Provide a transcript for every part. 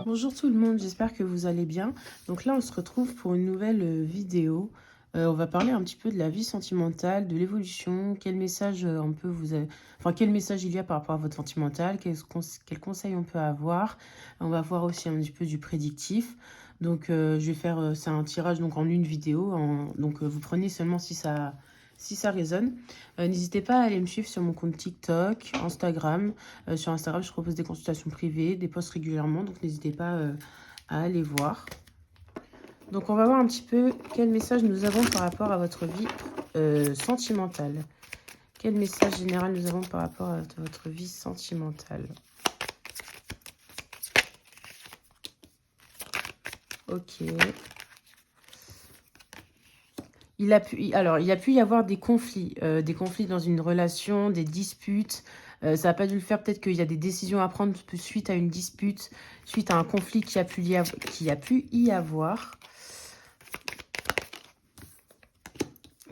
Bonjour tout le monde, j'espère que vous allez bien. Donc là, on se retrouve pour une nouvelle vidéo. On va parler un petit peu de la vie sentimentale, de l'évolution, quel message on peut enfin quel message il y a par rapport à votre sentimental, quels conseils on peut avoir. On va voir aussi un petit peu du prédictif. Donc je vais faire, c'est un tirage donc en une vidéo. Donc vous prenez seulement si ça résonne. N'hésitez pas à aller me suivre sur mon compte TikTok, Instagram. Sur Instagram, je propose des consultations privées, des posts régulièrement, donc n'hésitez pas à aller voir. Donc on va voir un petit peu quel message nous avons par rapport à votre vie sentimentale. Quel message général nous avons par rapport à votre vie sentimentale. Ok. Il a pu y avoir des conflits dans une relation, des disputes. Ça n'a pas dû le faire. Peut-être qu'il y a des décisions à prendre suite à une dispute, suite à un conflit qui a pu y avoir.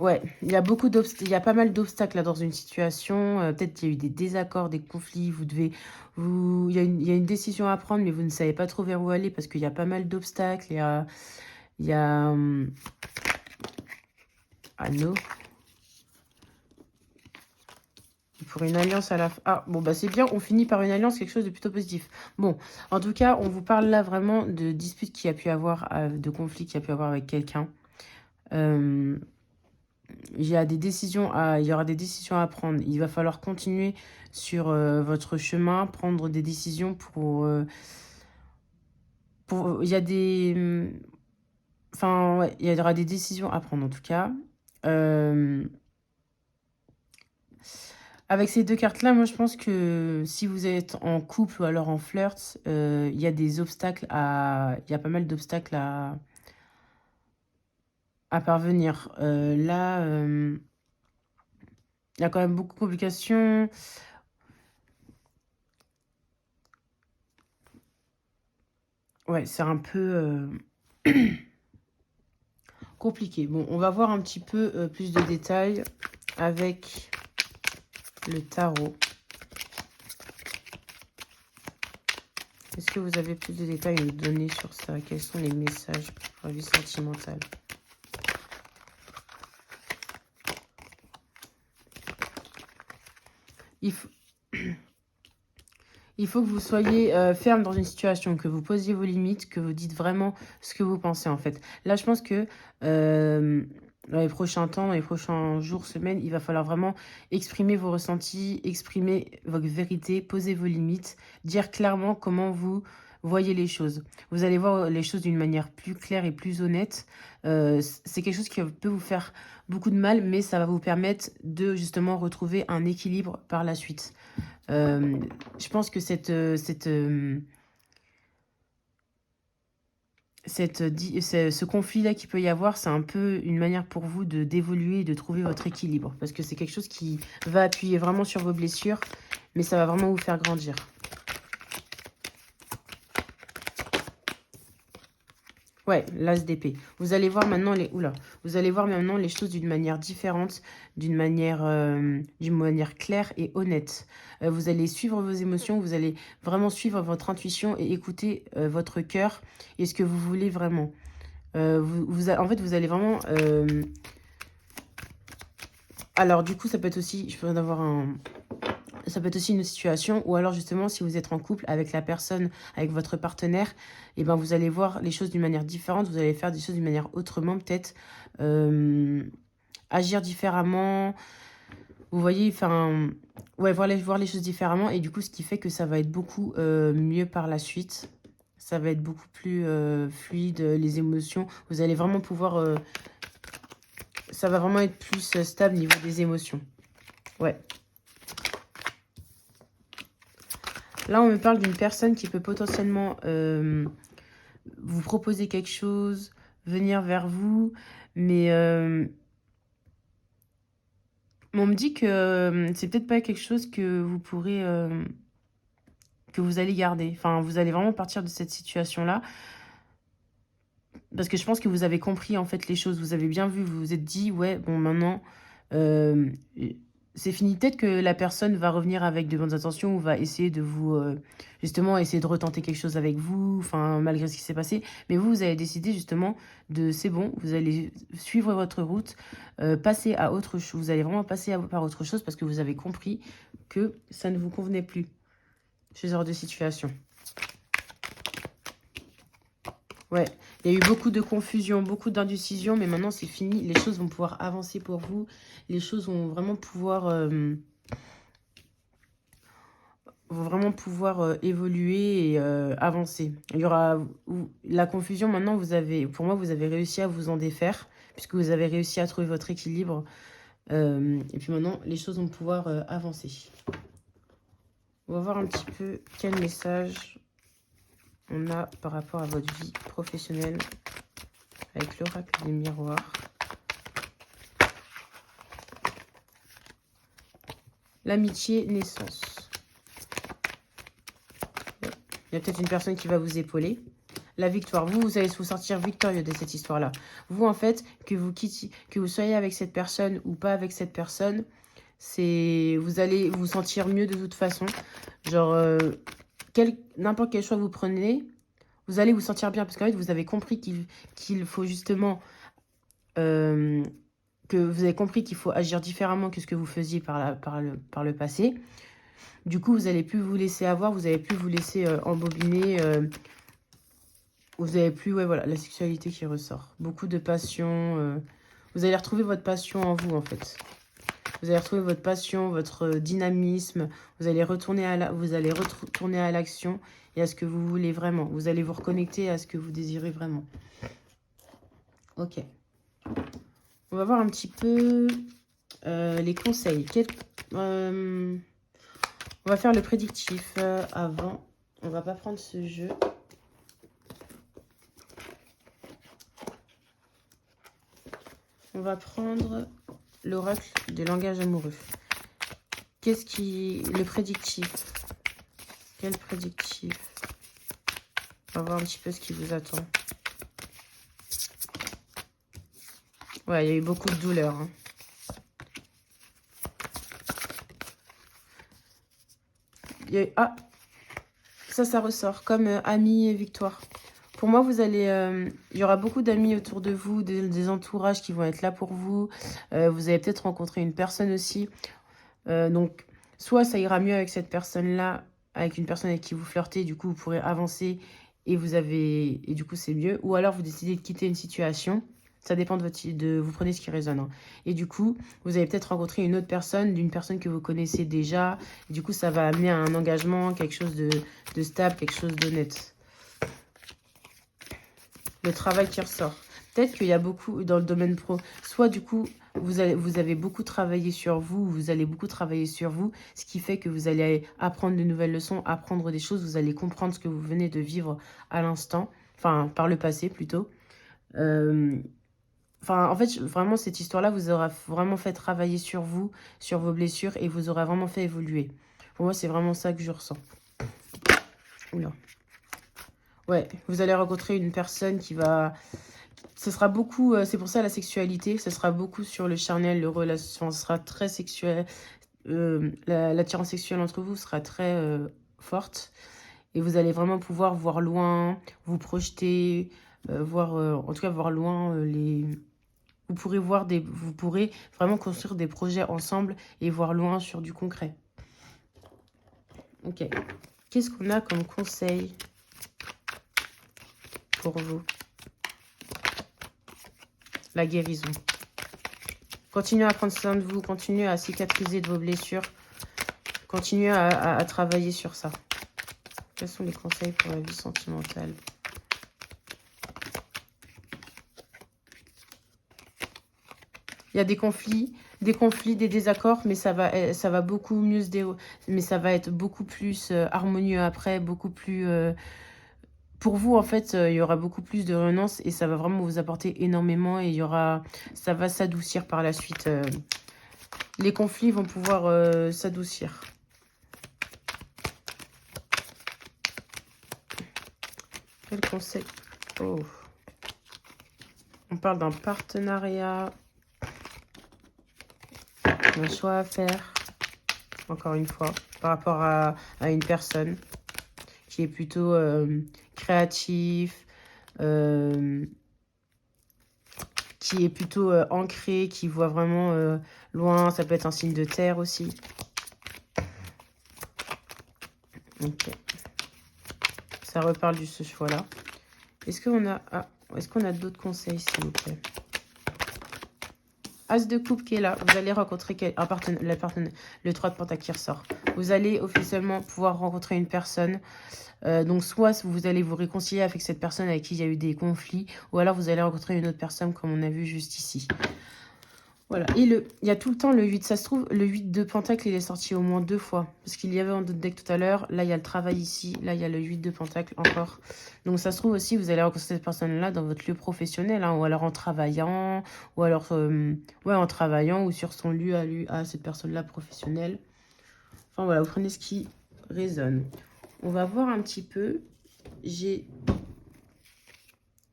Ouais, il y a il y a pas mal d'obstacles là dans une situation. Peut-être qu'il y a eu des désaccords, des conflits. Il y a une décision à prendre, mais vous ne savez pas trop vers où aller parce qu'il y a pas mal d'obstacles. Il y a Anneau. Pour une alliance à la fin. Ah, bon, bah c'est bien, on finit par une alliance, quelque chose de plutôt positif. Bon, en tout cas, on vous parle là vraiment de disputes qu'il y a pu avoir, de conflits qu'il y a pu avoir avec quelqu'un. Il y aura des décisions à prendre. Il va falloir continuer sur votre chemin, prendre des décisions il y a des... Enfin, ouais, il y aura des décisions à prendre en tout cas. Avec ces deux cartes-là, moi, je pense que si vous êtes en couple ou alors en flirt, il y a des obstacles Il y a pas mal d'obstacles à parvenir. Là, il y a quand même beaucoup de complications. Ouais, c'est un peu compliqué. Bon, on va voir un petit peu plus de détails avec le tarot. Est-ce que vous avez plus de détails à nous donner sur ça? Quels sont les messages pour la vie sentimentale? Il faut... Il faut que vous soyez ferme dans une situation, que vous posiez vos limites, que vous dites vraiment ce que vous pensez en fait. Là, je pense que dans les prochains temps, dans les prochains jours, semaines, il va falloir vraiment exprimer vos ressentis, exprimer votre vérité, poser vos limites, dire clairement comment vous voyez les choses. Vous allez voir les choses d'une manière plus claire et plus honnête. C'est quelque chose qui peut vous faire beaucoup de mal, mais ça va vous permettre de justement retrouver un équilibre par la suite. Je pense que ce conflit-là qu'il peut y avoir, c'est un peu une manière pour vous d'évoluer et de trouver votre équilibre. Parce que c'est quelque chose qui va appuyer vraiment sur vos blessures, mais ça va vraiment vous faire grandir. Ouais, l'as d'épée. Vous allez voir maintenant vous allez voir maintenant les choses d'une manière différente, d'une manière claire et honnête. Vous allez suivre vos émotions, vous allez vraiment suivre votre intuition et écouter votre cœur et ce que vous voulez vraiment. En fait, vous allez vraiment... Alors, du coup, ça peut être aussi... Je peux en avoir un... Ça peut être aussi une situation, ou alors justement, si vous êtes en couple avec la personne, avec votre partenaire, et ben vous allez voir les choses d'une manière différente, vous allez faire des choses d'une manière autrement, peut-être agir différemment, vous voyez, enfin, ouais, voir les choses différemment, et du coup, ce qui fait que ça va être beaucoup mieux par la suite, ça va être beaucoup plus fluide, les émotions, vous allez vraiment pouvoir, ça va vraiment être plus stable au niveau des émotions, ouais. Là, on me parle d'une personne qui peut potentiellement vous proposer quelque chose, venir vers vous, mais on me dit que c'est peut-être pas quelque chose que vous pourrez, que vous allez garder. Enfin, vous allez vraiment partir de cette situation-là, parce que je pense que vous avez compris en fait les choses, vous avez bien vu, vous vous êtes dit, ouais, bon, maintenant, c'est fini. Peut-être que la personne va revenir avec de bonnes intentions ou va essayer de vous, justement, essayer de retenter quelque chose avec vous, enfin, malgré ce qui s'est passé. Mais vous avez décidé justement de, c'est bon, vous allez suivre votre route, passer à autre chose. Vous allez vraiment passer par autre chose parce que vous avez compris que ça ne vous convenait plus, ce genre de situation. Ouais, il y a eu beaucoup de confusion, beaucoup d'indécision, mais maintenant c'est fini. Les choses vont pouvoir avancer pour vous. Les choses vont vraiment pouvoir, évoluer et avancer. Il y aura la confusion. Maintenant, pour moi, vous avez réussi à vous en défaire, puisque vous avez réussi à trouver votre équilibre. Et puis maintenant, les choses vont pouvoir avancer. On va voir un petit peu quel message on a par rapport à votre vie professionnelle avec l'oracle des miroirs. L'amitié, naissance. Il y a peut-être une personne qui va vous épauler. La victoire. Vous allez vous sortir victorieux de cette histoire-là. Vous, en fait, que vous soyez avec cette personne ou pas avec cette personne, vous allez vous sentir mieux de toute façon. Genre, n'importe quel choix vous prenez, vous allez vous sentir bien. Parce qu'en fait, vous avez compris qu'il faut justement... que vous avez compris qu'il faut agir différemment que ce que vous faisiez par le passé. Du coup, vous n'allez plus vous laisser avoir, vous n'allez plus vous laisser embobiner. Vous n'avez plus, ouais, voilà, la sexualité qui ressort. Beaucoup de passion. Vous allez retrouver votre passion en vous, en fait. Vous allez retrouver votre passion, votre dynamisme. Vous allez retourner à l'action et à ce que vous voulez vraiment. Vous allez vous reconnecter à ce que vous désirez vraiment. Ok. On va voir un petit peu les conseils. On va faire le prédictif avant. On va pas prendre ce jeu. On va prendre l'oracle de langage amoureux. Le prédictif. Quel prédictif? On va voir un petit peu ce qui vous attend. Ouais, il y a eu beaucoup de douleur. Hein. Ah, ça ressort comme amis et victoire. Pour moi, il y aura beaucoup d'amis autour de vous, des entourages qui vont être là pour vous. Vous allez peut-être rencontrer une personne aussi. Donc, soit ça ira mieux avec cette personne-là, avec une personne avec qui vous flirtez, du coup, vous pourrez avancer et du coup, c'est mieux. Ou alors, vous décidez de quitter une situation. Ça dépend vous prenez ce qui résonne. Hein. Et du coup, vous allez peut-être rencontrer une autre personne, d'une personne que vous connaissez déjà. Et du coup, ça va amener à un engagement, quelque chose de stable, quelque chose d'honnête. Le travail qui ressort. Peut-être qu'il y a beaucoup dans le domaine pro. Soit du coup, vous avez beaucoup travaillé sur vous, vous allez beaucoup travailler sur vous, ce qui fait que vous allez apprendre de nouvelles leçons, apprendre des choses, vous allez comprendre ce que vous venez de vivre à l'instant, enfin, par le passé plutôt. Enfin, en fait, vraiment, cette histoire-là vous aura vraiment fait travailler sur vous, sur vos blessures, et vous aura vraiment fait évoluer. Pour moi, c'est vraiment ça que je ressens. Oula. Ouais, vous allez rencontrer une personne qui va... Ce sera beaucoup, c'est pour ça la sexualité, ce sera beaucoup sur le charnel, le relation, ce sera très sexuel. L'attirance sexuelle entre vous sera très forte. Et vous allez vraiment pouvoir voir loin, vous projeter, en tout cas voir loin Vous pourrez vraiment construire des projets ensemble et voir loin sur du concret. Ok. Qu'est-ce qu'on a comme conseil pour vous? La guérison. Continuez à prendre soin de vous, continuez à cicatriser de vos blessures, continuez à travailler sur ça. Quels sont les conseils pour la vie sentimentale? Il y a des conflits, des désaccords, mais ça va beaucoup mieux mais ça va être beaucoup plus harmonieux après, beaucoup plus... Pour vous, en fait, il y aura beaucoup plus de renonce et ça va vraiment vous apporter énormément et ça va s'adoucir par la suite. Les conflits vont pouvoir s'adoucir. Quel conseil? Oh. On parle d'un partenariat, un choix à faire. encore une fois, par rapport à une personne qui est plutôt créatif, qui est plutôt ancré, qui voit vraiment loin. Ça peut être un signe de terre aussi. Ok. Ça reparle de ce choix-là. Est-ce qu'on a, est-ce qu'on a d'autres conseils, s'il vous plaît? As de coupe qui est là. Vous allez rencontrer le 3 de pentacle qui ressort. Vous allez officiellement pouvoir rencontrer une personne. Donc, soit vous allez vous réconcilier avec cette personne avec qui il y a eu des conflits, ou alors vous allez rencontrer une autre personne comme on a vu juste ici. Voilà. Et il y a tout le temps le 8. Ça se trouve, le 8 de pentacle, il est sorti au moins 2 fois. Parce qu'il y avait en d'autres decks tout à l'heure. Là, il y a le travail ici. Là, il y a le 8 de pentacle encore. Donc, ça se trouve aussi, vous allez rencontrer cette personne-là dans votre lieu professionnel. Hein, ou alors en travaillant. Ou alors, ouais, en travaillant ou sur son lieu à cette personne-là professionnelle. Enfin, voilà, vous prenez ce qui résonne. On va voir un petit peu. J'ai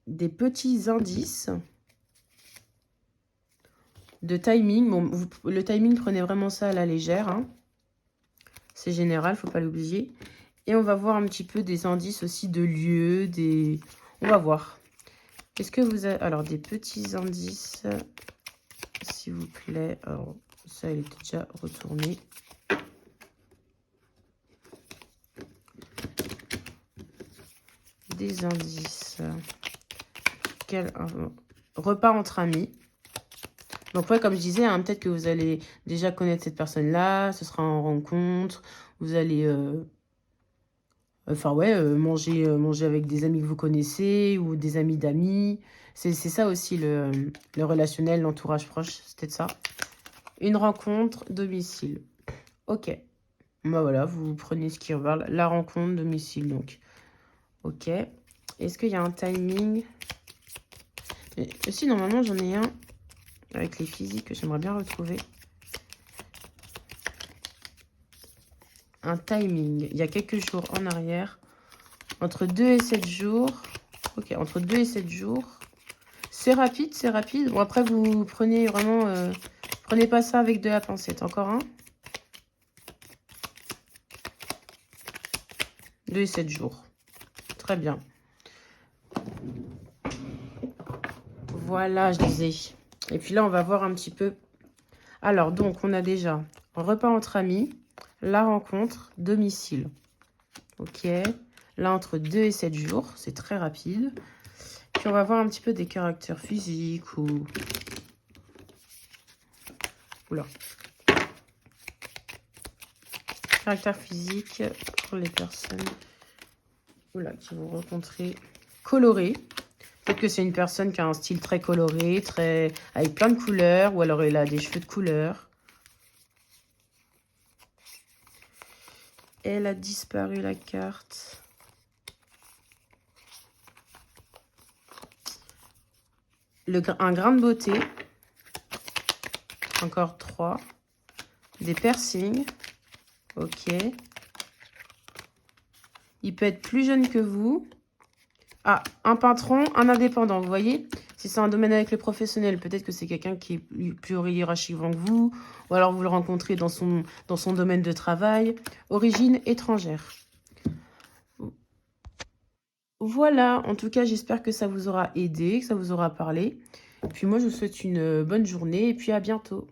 des petits indices de timing. Bon, le timing, prenez vraiment ça à la légère. Hein. C'est général, faut pas l'oublier. Et on va voir un petit peu des indices aussi de lieux, des... On va voir. Est-ce que vous avez... Alors, des petits indices, s'il vous plaît. Alors, ça, il était déjà retourné. Des indices. Repas entre amis. Donc, ouais, comme je disais, hein, peut-être que vous allez déjà connaître cette personne-là. Ce sera en rencontre. Vous allez... Enfin, ouais, manger avec des amis que vous connaissez ou des amis d'amis. C'est ça aussi, le relationnel, l'entourage proche. C'est peut-être ça. Une rencontre, domicile. Ok. Bah voilà, vous prenez ce qui reparle. La rencontre, domicile, donc. Ok. Est-ce qu'il y a un timing? Mais, si, normalement, j'en ai un avec les physiques que j'aimerais bien retrouver. Un timing. Il y a quelques jours en arrière. Entre 2 et 7 jours. Ok, entre 2 et 7 jours. C'est rapide, c'est rapide. Bon, après, vous prenez vraiment... prenez pas ça avec de la pincette. Encore un. 2 et 7 jours. Très bien. Voilà, je disais. Et puis là, on va voir un petit peu. Alors, donc, on a déjà repas entre amis, la rencontre, domicile. Ok. Là, entre 2 et 7 jours. C'est très rapide. Puis, on va voir un petit peu des caractères physiques ou... Oula. Caractère physique pour les personnes qui vont rencontrer. Coloré. Peut-être que c'est une personne qui a un style très coloré, avec plein de couleurs, ou alors elle a des cheveux de couleur. Elle a disparu la carte. Un grain de beauté. Encore 3. Des piercings. Ok. Il peut être plus jeune que vous. Ah, un patron, un indépendant, vous voyez? Si c'est un domaine avec le professionnel, peut-être que c'est quelqu'un qui est plus hiérarchiquement que vous. Ou alors vous le rencontrez dans son domaine de travail. Origine étrangère. Voilà, en tout cas, j'espère que ça vous aura aidé, que ça vous aura parlé. Et puis moi, je vous souhaite une bonne journée et puis à bientôt.